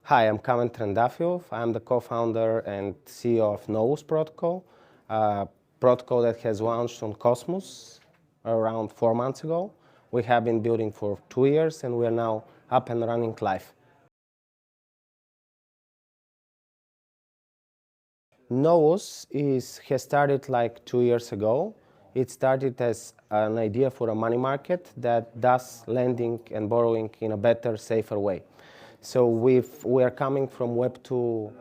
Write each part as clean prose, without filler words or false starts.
Hi, I'm Trendafilov. I'm the co-founder and CEO of Novus Protocol, a protocol that has launched on Cosmos around 4 months ago. We have been building for 2 years and we are now up and running live. Novus has started like 2 years ago. It started as an idea for a money market that does lending and borrowing in a better, safer way. So we are coming from Web2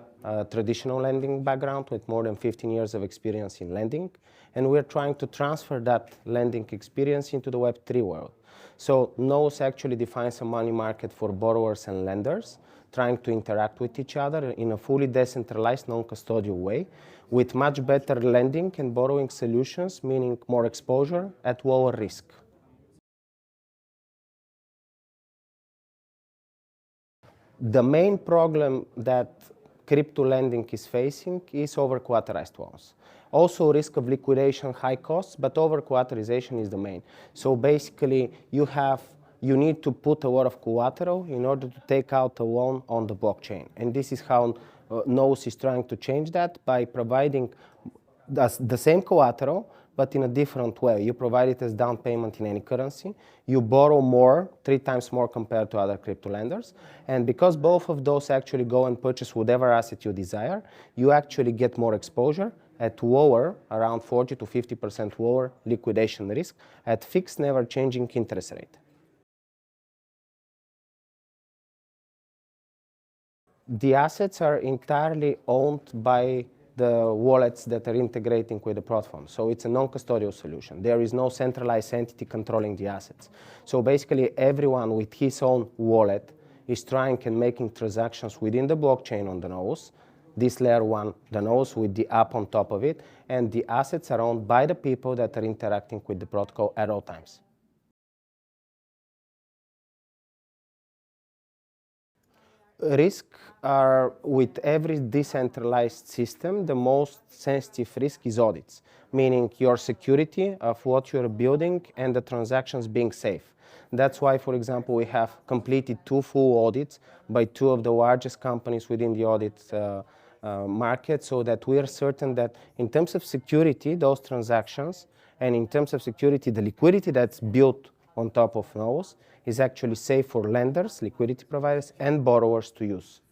traditional lending background with more than 15 years of experience in lending, and we're trying to transfer that lending experience into the Web3 world. So Novus actually defines a money market for borrowers and lenders, trying to interact with each other in a fully decentralized, non-custodial way, with much better lending and borrowing solutions, meaning more exposure at lower risk. The main problem that crypto lending is facing is over-collateralized loans. Also risk of liquidation, high costs, but over-collateralization is the main. So basically you need to put a lot of collateral in order to take out a loan on the blockchain. And this is how Novus is trying to change that by providing the same collateral, but in a different way. You provide it as down payment in any currency. You borrow more, 3 times more compared to other crypto lenders. And because both of those actually go and purchase whatever asset you desire, you actually get more exposure at lower, around 40 to 50% lower liquidation risk at fixed, never changing interest rate. The assets are entirely owned by the wallets that are integrating with the platform. So it's a non-custodial solution. There is no centralized entity controlling the assets. So basically everyone with his own wallet is trying and making transactions within the blockchain on the Novus, this layer 1, the Novus with the app on top of it, and the assets are owned by the people that are interacting with the protocol at all times. Risk are, with every decentralized system, the most sensitive risk is audits, meaning your security of what you're building and the transactions being safe. That's why, for example, we have completed 2 full audits by 2 of the largest companies within the audit market, so that we are certain that in terms of security, those transactions, and in terms of security, the liquidity that's built on top of Novus is actually safe for lenders, liquidity providers, and borrowers to use.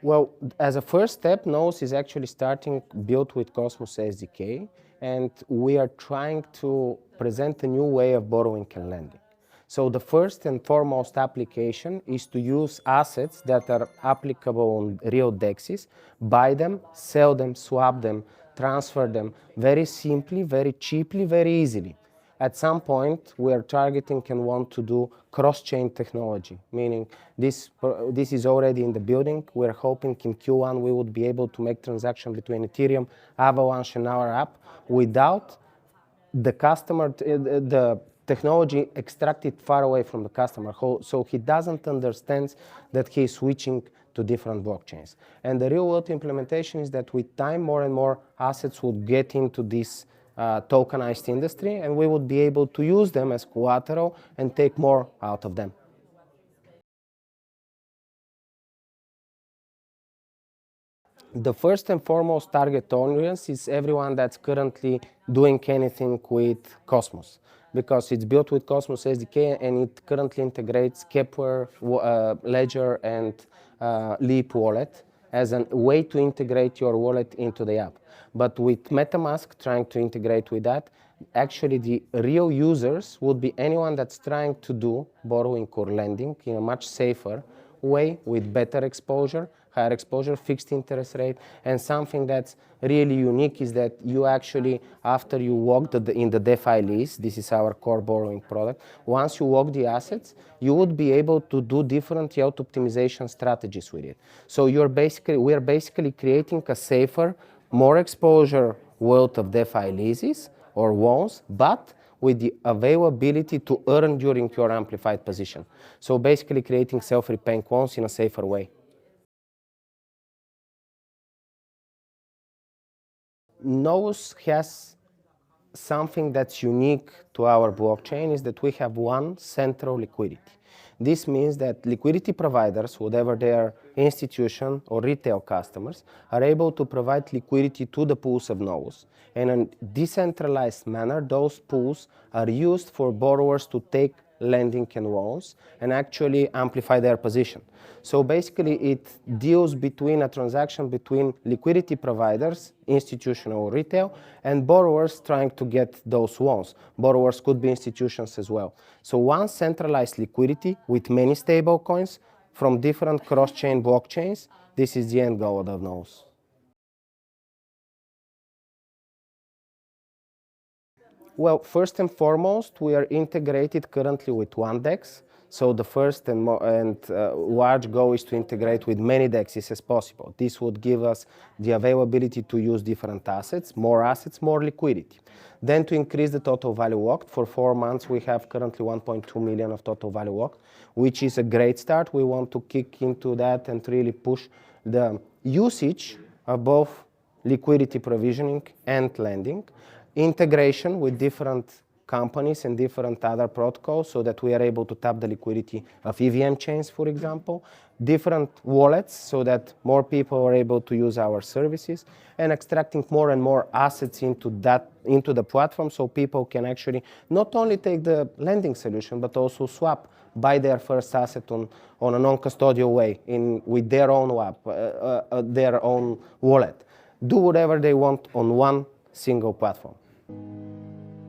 Well, as a first step, Novus is actually starting built with Cosmos SDK, and we are trying to present a new way of borrowing and lending. So the first and foremost application is to use assets that are applicable on real DEXs, buy them, sell them, swap them, transfer them very simply, very cheaply, very easily. At some point, we are targeting and want to do cross-chain technology, meaning this is already in the building. We're hoping in Q1 we would be able to make transactions between Ethereum, Avalanche, and our app without the customer, the technology extracted far away from the customer, so he doesn't understand that he's switching to different blockchains. And the real world implementation is that with time, more and more assets would get into this tokenized industry, and we would be able to use them as collateral and take more out of them. The first and foremost target audience is everyone that's currently doing anything with Cosmos, because it's built with Cosmos SDK and it currently integrates Kepler, Ledger, and Leap wallet as a way to integrate your wallet into the app. But with MetaMask trying to integrate with that, actually the real users would be anyone that's trying to do borrowing or lending in a much safer way with better exposure, higher exposure, fixed interest rate, and something that's really unique is that you actually, after you walk in the DeFi lease, this is our core borrowing product, once you walk the assets, you would be able to do different yield optimization strategies with it. So we are basically creating a safer, more exposure world of DeFi leases or loans, but with the availability to earn during your amplified position. So basically creating self-repaying loans in a safer way. Novus has something that's unique to our blockchain is that we have one central liquidity. This means that liquidity providers, whatever their institution or retail customers, are able to provide liquidity to the pools of nodes. And in a decentralized manner, those pools are used for borrowers to take lending and loans and actually amplify their position. So basically it deals between a transaction between liquidity providers, institutional or retail, and borrowers trying to get those loans. Borrowers could be institutions as well. So one centralized liquidity with many stable coins from different cross-chain blockchains, this is the end goal of nodes. Well, first and foremost, we are integrated currently with one DEX. So the first and large goal is to integrate with many DEXs as possible. This would give us the availability to use different assets, more liquidity. Then to increase the total value locked, for 4 months we have currently 1.2 million of total value locked, which is a great start. We want to kick into that and really push the usage of both liquidity provisioning and lending, integration with different companies and different other protocols so that we are able to tap the liquidity of EVM chains, for example, different wallets so that more people are able to use our services, and extracting more and more assets into the platform so people can actually not only take the lending solution but also swap, buy their first asset on a non-custodial way with their own their own wallet. Do whatever they want on one single platform.